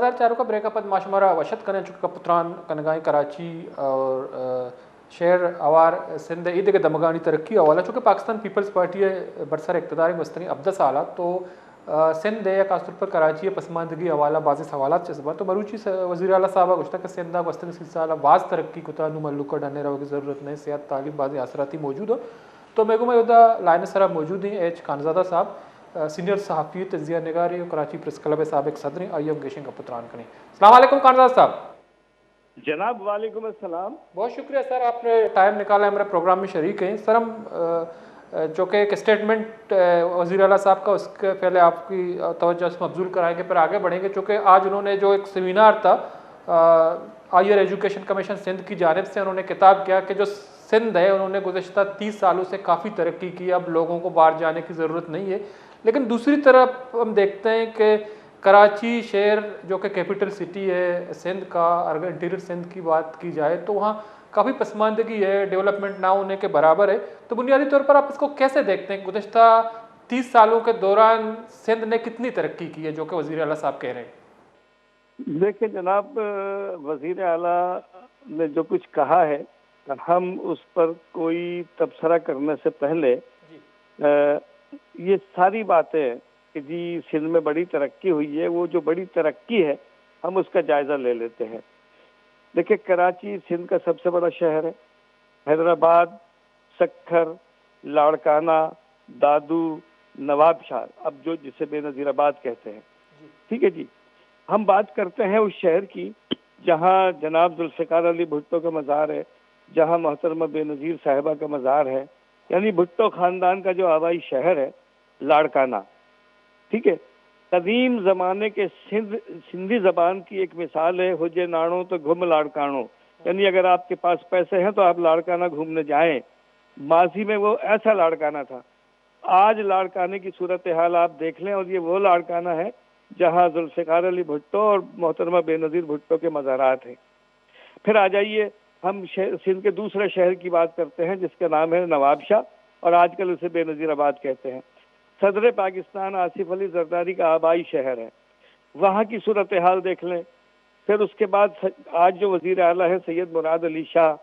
ظاہر چاروں کا بریک اپ معاشمرہ وشت کرنے چکا پتران کنگائیں کراچی اور شہر اوار سندھ عید کے دمگانی ترقی حوالہ چونکہ پاکستان پیپلز پارٹی برسر اقتدار مستنی ابدا سالہ تو سندھ یا خاص طور پر کراچی پسماندگی حوالہ بعض سوالات جذبہ تو مروچی وزیر اعلیٰ صاحبہ گشتہ کہ سندھ وسطن سالہ بعض ترقی کتا نو ملکہ ڈھنے رہو کی ضرورت نہیں صحت تعلیم بعض اثراتی موجود ہو تو میگو میں یہاں لائن صاحب موجود ہیں ایچ خانزادہ صاحب سینئر صحافی تجزیہ نگاری کراچی پریس کلب سابق صدر آئیم گیشن کا پتران کریں. السلام علیکم خانزادہ صاحب. جناب وعلیکم السلام. بہت شکریہ سر آپ نے ٹائم نکالا ہے ہمارے پروگرام میں شریک ہیں. سر ہم چونکہ ایک اسٹیٹمنٹ وزیر اعلیٰ صاحب کا اس کے پہلے آپ کی توجہ اس میں مبذول کرائیں گے پھر آگے بڑھیں گے چونکہ آج انہوں نے جو ایک سیمینار تھا ہائر ایجوکیشن کمیشن سندھ کی جانب سے انہوں نے خطاب کیا کہ جو سندھ ہے انہوں نے گزشتہ 30 سالوں سے کافی ترقی کی, اب لوگوں کو باہر جانے کی ضرورت نہیں ہے. لیکن دوسری طرف ہم دیکھتے ہیں کہ کراچی شہر جو کہ کیپٹل سٹی ہے سندھ کا, اگر انٹیریئر سندھ کی بات کی جائے تو وہاں کافی پسماندگی ہے, ڈیولپمنٹ نہ ہونے کے برابر ہے. تو بنیادی طور پر آپ اس کو کیسے دیکھتے ہیں؟ گزشتہ 30 سالوں کے دوران سندھ نے کتنی ترقی کی ہے جو کہ وزیر اعلیٰ صاحب کہہ رہے ہیں؟ دیکھیں جناب, وزیر اعلیٰ نے جو کچھ کہا ہے ہم اس پر کوئی تبصرہ کرنے سے پہلے یہ ساری باتیں کہ جی سندھ میں بڑی ترقی ہوئی ہے, وہ جو بڑی ترقی ہے ہم اس کا جائزہ لے لیتے ہیں. دیکھیں کراچی سندھ کا سب سے بڑا شہر ہے. حیدرآباد, سکھر, لاڑکانہ, دادو, نواب شاہ, اب جو جسے بے نظیر آباد کہتے ہیں, ٹھیک ہے جی. ہم بات کرتے ہیں اس شہر کی جہاں جناب ذوالفقار علی بھٹو کا مزار ہے, جہاں محترمہ بے نظیر صاحبہ کا مزار ہے, یعنی بھٹو خاندان کا جو آبائی شہر ہے لاڑکانہ, ٹھیک ہے. قدیم زمانے کے سندھی زبان کی ایک مثال ہے ہوجے ناڑو تو گھم لاڑکانو, یعنی اگر آپ کے پاس پیسے ہیں تو آپ لاڑکانہ گھومنے جائیں. ماضی میں وہ ایسا لاڑکانہ تھا. آج لاڑکانے کی صورتحال آپ دیکھ لیں اور یہ وہ لاڑکانہ ہے جہاں ذوالفقار علی بھٹو اور محترمہ بے نظیر بھٹو کے مزارات ہیں. پھر آ جائیے ہم سندھ کے دوسرے شہر کی بات کرتے ہیں جس کا نام ہے نواب شاہ اور آج کل اسے بے نظیر آباد کہتے ہیں. صدر پاکستان آصف علی زرداری کا آبائی شہر ہے, وہاں کی صورتحال دیکھ لیں. پھر اس کے بعد آج جو وزیر اعلیٰ ہے سید مراد علی شاہ,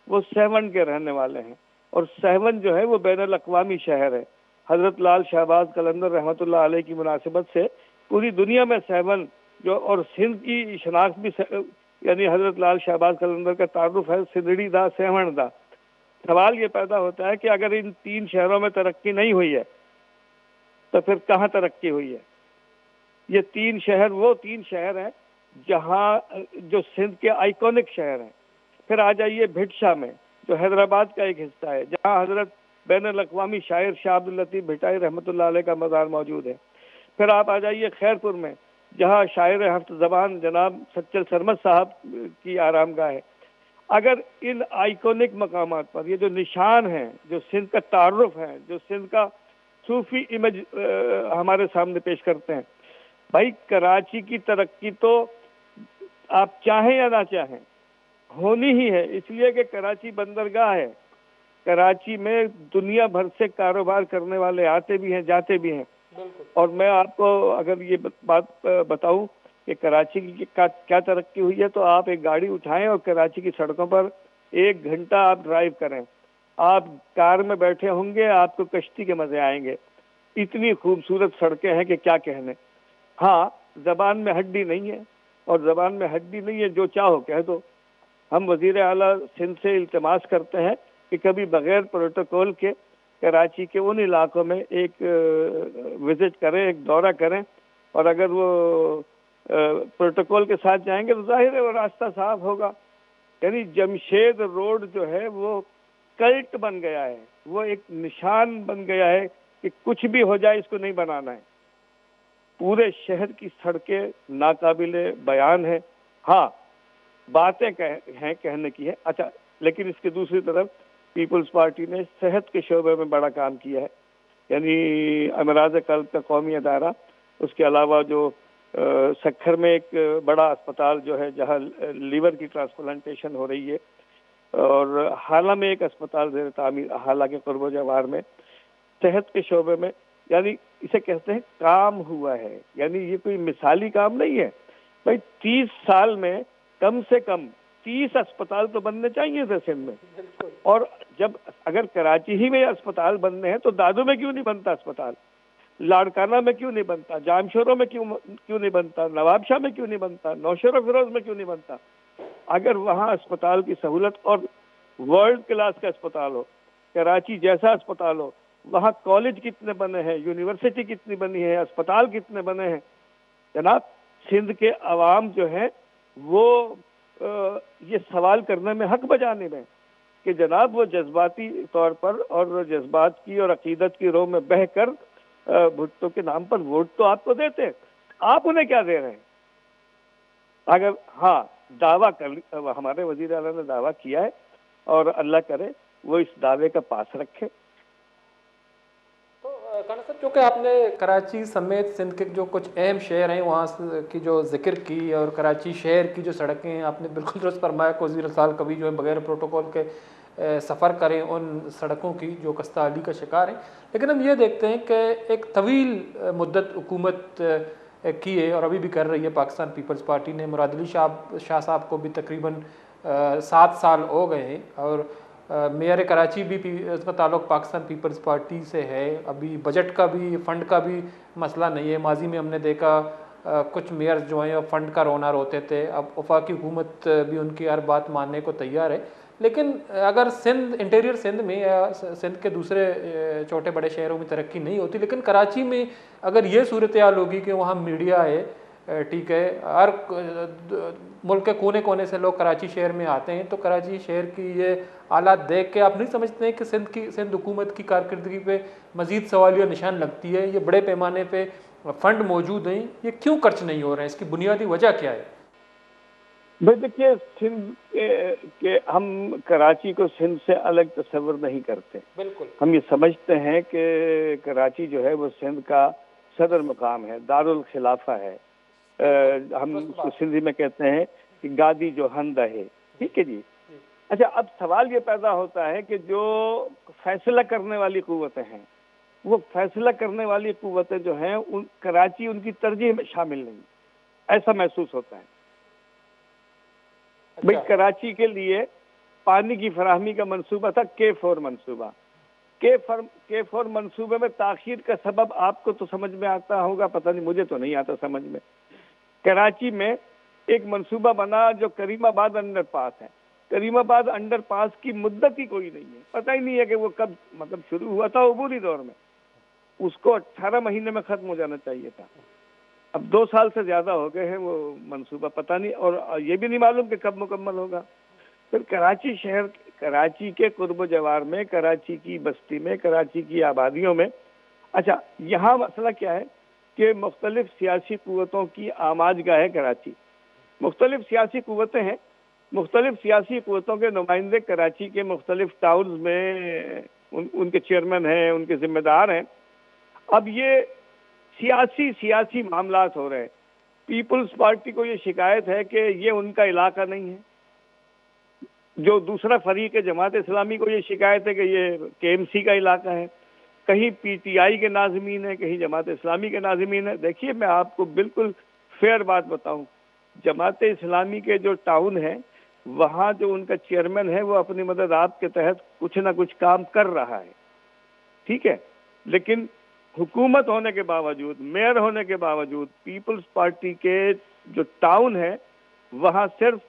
وہ سیون کے رہنے والے ہیں اور سیون جو ہے وہ بین الاقوامی شہر ہے. حضرت لال شہباز قلندر رحمۃ اللہ علیہ کی مناسبت سے پوری دنیا میں سیون جو, اور سندھ کی شناخت بھی یعنی حضرت لال شہباز قلندر کا تعارف ہے سندھڑی دا سیون دا. سوال یہ پیدا ہوتا ہے کہ اگر ان 3 شہروں میں ترقی نہیں ہوئی ہے تو پھر کہاں ترقی ہوئی ہے؟ یہ 3 شہر وہ 3 شہر ہیں جہاں جو سندھ کے آئیکونک شہر ہیں. پھر آ جائیے بھٹشا میں جو حیدرآباد کا ایک حصہ ہے جہاں حضرت بین الاقوامی شاعر شاہ عبد اللطیف بھٹائی رحمۃ اللہ علیہ کا مزار موجود ہے. پھر آپ آ جائیے خیرپور میں جہاں شاعر ہفت زبان جناب سچل سرمد صاحب کی آرام گاہ ہے. اگر ان آئیکونک مقامات پر یہ جو نشان ہیں, جو سندھ کا تعارف ہے, جو سندھ کا صوفی امیج ہمارے سامنے پیش کرتے ہیں, بھائی کراچی کی ترقی تو آپ چاہیں یا نہ چاہیں ہونی ہی ہے, اس لیے کہ کراچی بندرگاہ ہے. کراچی میں دنیا بھر سے کاروبار کرنے والے آتے بھی ہیں جاتے بھی ہیں. اور میں آپ کو اگر یہ بات بتاؤں کہ کراچی کی کیا ترقی ہوئی ہے تو آپ ایک گاڑی اٹھائیں اور کراچی کی سڑکوں پر 1 گھنٹہ آپ ڈرائیو کریں, آپ کار میں بیٹھے ہوں گے, آپ کو کشتی کے مزے آئیں گے. اتنی خوبصورت سڑکیں ہیں کہ کیا کہنے. ہاں زبان میں ہڈی نہیں ہے, اور زبان میں ہڈی نہیں ہے جو چاہو کہہ دو. ہم وزیر اعلیٰ سندھ سے التماس کرتے ہیں کہ کبھی بغیر پروٹوکول کے کراچی کے ان علاقوں میں ایک وزٹ کریں, ایک دورہ کریں, اور اگر وہ پروٹوکول کے ساتھ جائیں گے تو ظاہر ہے وہ راستہ صاف ہوگا. یعنی جمشید روڈ جو ہے وہ کلٹ بن گیا ہے, وہ ایک نشان بن گیا ہے کہ کچھ بھی ہو جائے اس کو نہیں بنانا ہے. پورے شہر کی سڑکیں ناقابل بیان ہیں. ہاں باتیں ہیں کہنے کی ہے. اچھا, لیکن اس کے دوسری طرف پیپلز پارٹی نے صحت کے شعبے میں بڑا کام کیا ہے. یعنی امراض قلب کا قومی ادارہ, اس کے علاوہ جو سکھر میں ایک بڑا اسپتال جو ہے جہاں لیور کی ٹرانسپلانٹیشن ہو رہی ہے, اور حالہ میں ایک اسپتال زیر تعمیر حالہ کے قرب و جوار میں, صحت کے شعبے میں, یعنی اسے کہتے ہیں کام ہوا ہے. یعنی یہ کوئی مثالی کام نہیں ہے, بھائی 30 سال میں کم سے کم 30 اسپتال تو بننے چاہیے تھے سندھ میں. اور جب اگر کراچی ہی میں اسپتال بننے ہیں تو دادو میں کیوں نہیں بنتا اسپتال؟ لاڑکانہ میں کیوں نہیں بنتا؟ جامشوروں میں کیوں نہیں بنتا؟ نواب شاہ میں کیوں نہیں بنتا؟ نوشہر و فیروز میں کیوں نہیں بنتا؟ اگر وہاں اسپتال کی سہولت اور ورلڈ کلاس کا اسپتال ہو، کراچی جیسا اسپتال ہو، وہاں کالج کتنے بنے ہیں، یونیورسٹی کتنی بنی ہے، اسپتال کتنے بنے ہیں، جناب سندھ کے عوام جو ہیں وہ یہ سوال کرنے میں حق بجانے میں کہ جناب وہ جذباتی طور پر اور جذبات کی اور عقیدت کی رو میں بہہ کر بھٹو کے نام پر ووٹ تو آپ کو دیتے، آپ انہیں کیا دے رہے ہیں؟ اگر ہاں دعویٰ کر، ہمارے وزیر اعلیٰ نے دعویٰ کیا ہے اور اللہ کرے وہ اس دعوے کا پاس رکھے. تو کانا صاحب، چونکہ آپ نے کراچی سمیت سندھ کے جو کچھ اہم شہر ہیں وہاں کی جو ذکر کی، اور کراچی شہر کی جو سڑکیں ہیں آپ نے بالکل درست فرمایا کہ وزیر سال کبھی جو ہے بغیر پروٹوکول کے سفر کریں ان سڑکوں کی جو قصہ علی کا شکار ہیں. لیکن ہم یہ دیکھتے ہیں کہ ایک طویل مدت حکومت کی ہے اور ابھی بھی کر رہی ہے پاکستان پیپلز پارٹی نے. مراد علی شاہ صاحب کو بھی تقریباً 7 سال ہو گئے ہیں، اور میئر کراچی بھی اس کا تعلق پاکستان پیپلز پارٹی سے ہے. ابھی بجٹ کا بھی، فنڈ کا بھی مسئلہ نہیں ہے. ماضی میں ہم نے دیکھا کچھ میئرز جو ہیں فنڈ کا رونا روتے تھے، اب وفاقی حکومت بھی ان کی ہر بات ماننے کو تیار ہے. لیکن اگر انٹیریئر سندھ میں یا سندھ کے دوسرے چھوٹے بڑے شہروں میں ترقی نہیں ہوتی، لیکن کراچی میں اگر یہ صورتحال ہوگی کہ وہاں میڈیا ہے، ٹھیک ہے، ہر ملک کے کونے کونے سے لوگ کراچی شہر میں آتے ہیں، تو کراچی شہر کی یہ حالات دیکھ کے آپ نہیں سمجھتے ہیں کہ سندھ حکومت کی کارکردگی پہ مزید سوالیہ نشان لگتی ہے؟ یہ بڑے پیمانے پہ فنڈ موجود ہیں، یہ کیوں خرچ نہیں ہو رہے ہیں؟ اس کی بنیادی وجہ کیا ہے؟ بھائی دیکھیے، سندھ کے ہم کراچی کو سندھ سے الگ تصور نہیں کرتے. بالکل. ہم یہ سمجھتے ہیں کہ کراچی جو ہے وہ سندھ کا صدر مقام ہے، دارالخلافہ ہے. ہم اس کو سندھی میں کہتے ہیں کہ گادی جو ہند ہے. ٹھیک ہے جی. اچھا، اب سوال یہ پیدا ہوتا ہے کہ جو فیصلہ کرنے والی قوتیں ہیں، وہ فیصلہ کرنے والی قوتیں جو ہیں کراچی ان کی ترجیح میں شامل نہیں، ایسا محسوس ہوتا ہے. بھئی کراچی کے لیے پانی کی فراہمی کا منصوبہ تھا K4 منصوبہ. K4 منصوبے میں تاخیر کا سبب آپ کو تو سمجھ میں آتا ہوگا، پتہ نہیں، مجھے تو نہیں آتا سمجھ میں. کراچی میں ایک منصوبہ بنا جو کریم آباد انڈر پاس ہے. کریم آباد انڈر پاس کی مدت ہی کوئی نہیں ہے، پتہ ہی نہیں ہے کہ وہ کب شروع ہوا تھا عبوری دور میں. اس کو 18 مہینے میں ختم ہو جانا چاہیے تھا. اب 2 سال سے زیادہ ہو گئے ہیں وہ منصوبہ، پتہ نہیں، اور یہ بھی نہیں معلوم کہ کب مکمل ہوگا. پھر کراچی شہر، کراچی کے قرب و جوار میں، کراچی کی بستی میں، کراچی کی آبادیوں میں، اچھا یہاں مسئلہ کیا ہے کہ مختلف سیاسی قوتوں کی آماج گاہ ہے کراچی. مختلف سیاسی قوتیں ہیں، مختلف سیاسی قوتوں کے نمائندے کراچی کے مختلف ٹاؤنز میں ان کے چیئرمین ہیں، ان کے ذمہ دار ہیں. اب یہ سیاسی معاملات ہو رہے ہیں. پیپلز پارٹی کو یہ شکایت ہے کہ یہ ان کا علاقہ نہیں ہے. جو دوسرا فریق ہے جماعت اسلامی کو یہ شکایت ہے کہ یہ KMC کا علاقہ ہے. کہیں PTI کے ناظمین ہیں، کہیں جماعت اسلامی کے ناظمین ہیں. دیکھیے میں آپ کو بالکل فیئر بات بتاؤں، جماعت اسلامی کے جو ٹاؤن ہیں وہاں جو ان کا چیئرمین ہے وہ اپنی مدد آپ کے تحت کچھ نہ کچھ کام کر رہا ہے، ٹھیک ہے. لیکن حکومت ہونے کے باوجود، میئر ہونے کے باوجود، پیپلز پارٹی کے جو ٹاؤن ہے وہاں صرف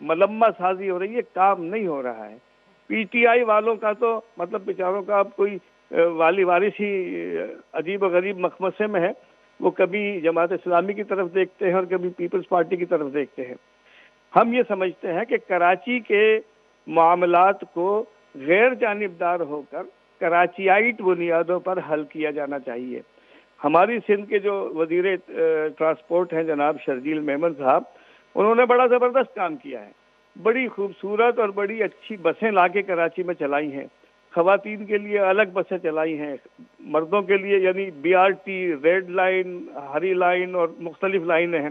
ملمہ سازی ہو رہی ہے، کام نہیں ہو رہا ہے. PTI والوں کا تو بیچاروں کا اب کوئی والی وارث ہی عجیب و غریب مخمصے میں ہے. وہ کبھی جماعت اسلامی کی طرف دیکھتے ہیں اور کبھی پیپلز پارٹی کی طرف دیکھتے ہیں. ہم یہ سمجھتے ہیں کہ کراچی کے معاملات کو غیر جانبدار ہو کر کراچیائٹ بنیادوں پر حل کیا جانا چاہیے. ہماری سندھ کے جو وزیر ٹرانسپورٹ ہیں جناب شرجیل میمن صاحب، انہوں نے بڑا زبردست کام کیا ہے. بڑی خوبصورت اور بڑی اچھی بسیں لا کے کراچی میں چلائی ہیں. خواتین کے لیے الگ بسیں چلائی ہیں، مردوں کے لیے یعنی BRT، ریڈ لائن، ہری لائن اور مختلف لائنیں ہیں.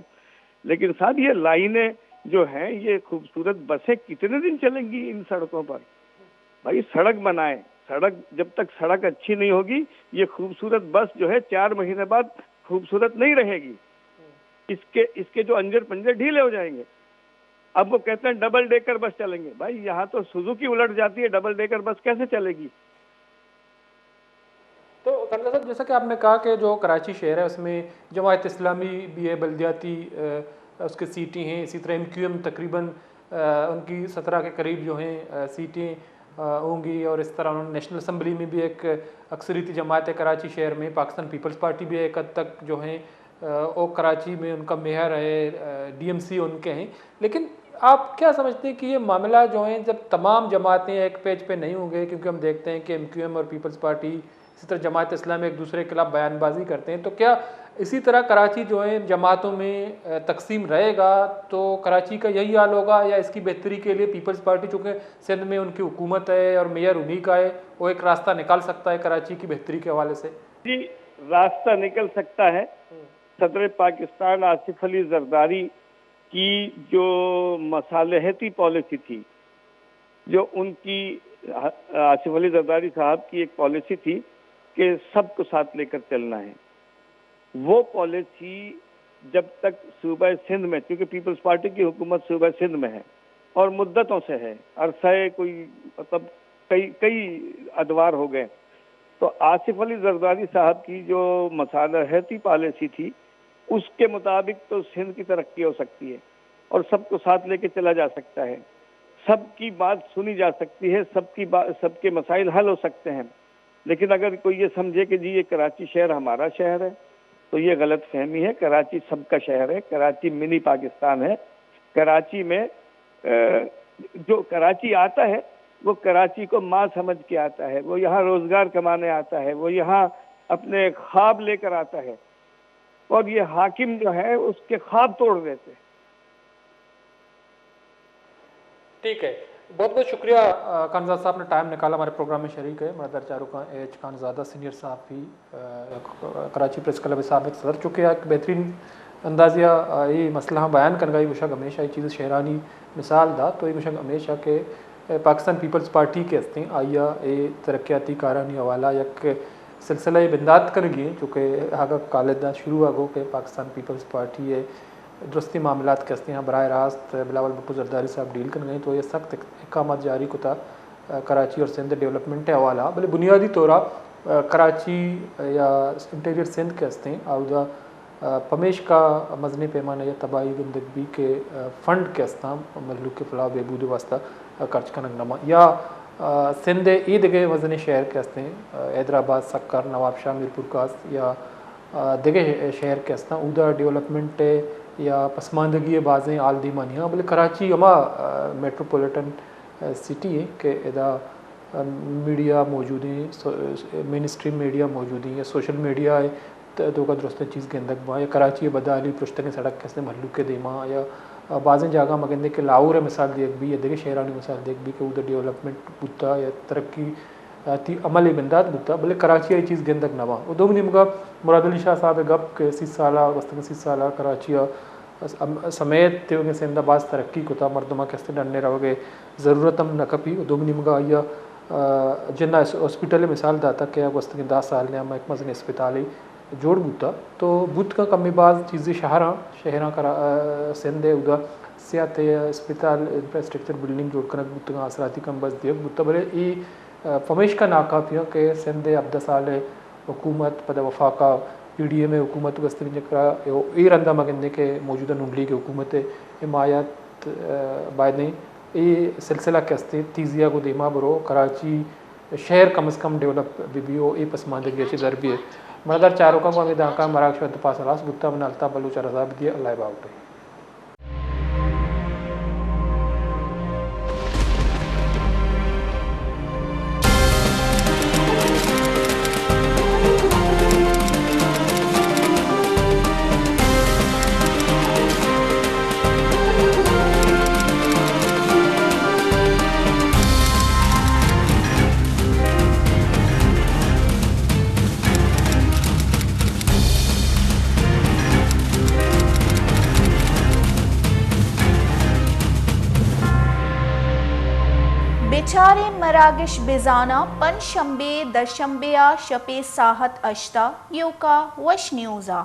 لیکن صاحب یہ لائنیں جو ہیں، یہ خوبصورت بسیں کتنے دن چلیں گی ان سڑکوں پر؟ بھائی سڑک بنائیں. سڑک جب تک سڑک اچھی نہیں ہوگی، یہ خوبصورت بس جو ہے 4 مہینے بعد خوبصورت نہیں رہے گی. اس کے جو انجر پنجر ڈھیلے ہو جائیں گے. اب وہ کہتے ہیں ڈبل ڈیکر بس چلیں گے. بھائی یہاں تو سوزوکی الٹ جاتی ہے, ڈبل ڈیکر بس کیسے چلے گی؟ تو کنزا صاحب جیسا کہ آپ نے کہا کہ جو کراچی شہر ہے اس میں جماعت اسلامی بھی ہے, بلدیاتی اس کے سیٹیں ہیں, اسی طرح MQM تقریباً ان کی 17 کے قریب جو ہیں سیٹیں ہوں گی, اور اس طرح انہوں نے نیشنل اسمبلی میں بھی ایک اکثریتی جماعت ہے کراچی شہر میں. پاکستان پیپلز پارٹی بھی ایک حد تک جو ہیں وہ کراچی میں ان کا میئر ہے, DMC ان کے ہیں. لیکن آپ کیا سمجھتے ہیں کہ یہ معاملہ جو ہیں جب تمام جماعتیں ایک پیج پہ نہیں ہوں گے, کیونکہ ہم دیکھتے ہیں کہ MQM اور پیپلز پارٹی اسی طرح جماعت اسلامی ایک دوسرے کے خلاف بیان بازی کرتے ہیں, تو کیا اسی طرح کراچی جو ہے جماعتوں میں تقسیم رہے گا تو کراچی کا یہی حال ہوگا, یا اس کی بہتری کے لیے پیپلز پارٹی چونکہ سندھ میں ان کی حکومت ہے اور میئر انہی کا ہے, وہ ایک راستہ نکال سکتا ہے کراچی کی بہتری کے حوالے سے؟ جی راستہ نکل سکتا ہے. صدر پاکستان آصف علی زرداری کی جو مصالحتی پالیسی تھی, جو ان کی آصف علی زرداری صاحب کی ایک پالیسی تھی کہ سب کو ساتھ لے کر چلنا ہے, وہ پالیسی جب تک صوبہ سندھ میں, کیونکہ پیپلز پارٹی کی حکومت صوبہ سندھ میں ہے اور مدتوں سے ہے, عرصہ کوئی مطلب کئی ادوار ہو گئے, تو آصف علی زرداری صاحب کی جو مصالحتی پالیسی تھی اس کے مطابق تو سندھ کی ترقی ہو سکتی ہے اور سب کو ساتھ لے کے چلا جا سکتا ہے, سب کی بات سنی جا سکتی ہے, سب کے مسائل حل ہو سکتے ہیں. لیکن اگر کوئی یہ سمجھے کہ جی یہ کراچی شہر ہمارا شہر ہے تو یہ غلط فہمی ہے. کراچی سب کا شہر ہے, کراچی منی پاکستان ہے. کراچی میں جو کراچی آتا ہے وہ کراچی کو ماں سمجھ کے آتا ہے, وہ یہاں روزگار کمانے آتا ہے, وہ یہاں اپنے خواب لے کر آتا ہے, اور یہ حاکم جو ہے اس کے خواب توڑ دیتے. ٹھیک ہے, بہت بہت شکریہ خانزادہ صاحب نے ٹائم نکالا ہمارے پروگرام میں شریک ہے. مرادر چاروخان خانزادہ سینئر صحافی, کراچی پریس کلب سابق صدر, چونکہ ایک بہترین اندازیہ یہ مسئلہ بیان کر گئی وشک ہمیشہ یہ چیز شہرانی مثال دا, تو یہ وشک ہمیشہ کہ پاکستان پیپلز پارٹی کے ہستے آئیا اے ترقیاتی کارانی حوالہ یک سلسلہ بندات کر گئے, چونکہ آگا کالدہ شروع آگو کہ پاکستان پیپلز پارٹی ہے درستی معاملات کے ہستے ہیں براہ راست بلاول بھٹو زرداری صاحب ڈیل کر گئے, تو یہ سخت احکامات جاری کتا کراچی اور سندھ ڈیولپمنٹ کے حوالہ. بلے بنیادی طورہ کراچی یا انٹیریئر سندھ کے ہستے ہیں آؤدہ پمیش کا مزنی پیمانہ یا تباہی گندگی کے فنڈ کے ہستاں مخلوق کے فلاح بہبود واسطہ خرچ کنگ نما, یا سندھ عید گئے وزن شہر کے ہستے ہیں حیدرآباد, سکر, نواب شاہ, میرپور کاس یا دیگے شہر کے ہستاں اودا ڈیولپمنٹ یا پسماندگی بازیں آل دیمانی ہاں. بلے کراچی ہما میٹروپولیٹن سٹی ہے کہ ادا میڈیا موجود ہیں, مین اسٹریم میڈیا موجود ہیں, یا سوشل میڈیا ہے تو کا درست چیز گندگ با, یا کراچی بدالی پرشتنگ سڑک کے محلوق کے دیما, یا بعض جگہ مگندے کہ لاہور ہے مثال دیکھ بھی, یا دیکھے شہرانی مثال دیکھ بھی کہ ادھر ڈیولپمنٹ بتا یا ترقی تی عمل بندات بتا. بلے کراچی یہ چیز گندگ نوا وہ دو منی مگا مراد علی شاہ صاحب گپ کہ 30 سالہ وسط 30 سالہ کراچی سمیت تیوں کے سندھ باز ترقی کتا مردمہ کستے ڈننے رہو گے ضرورت ہم نہ کپی. دو منی مگا آیا جنہ ہاسپٹل مثال داتا کہ وسط کے 10 سال نے ہم ایک مزن اسپتالی جوڑ بوتا, تو بت کا کمی بعض چیزیں شہراں کرا سندھ ہے ادا صحت اسپتال انفراسٹرکچر بلڈنگ جوڑ کر بت کا اثراتی کم بس دیکھ بتا. بلے یہ فمیش کا ناکافیوں کہ سندھ 10 سال حکومت پد وفاقہ PDM حکومت وسط جکرا ای رندہ مگندے کے موجودہ نون لیگ حکومت حمایت بائدیں یہ سلسلہ کے ہستے تیزیا کو دیما برو کراچی شہر کم از کم ڈیولپ بھی ہو ای پسماندگی اچھی در بھی ہے. مردر چاروں کا ہمیں داکا مراکش ود پاس راس گتا من الطاف بلوچ رضا بھی دیا اللہ باؤ. بیچارے مراگش بزانا پن شنبے در شنبیا شپے ساحت اشتا یوکا وش نیوزا.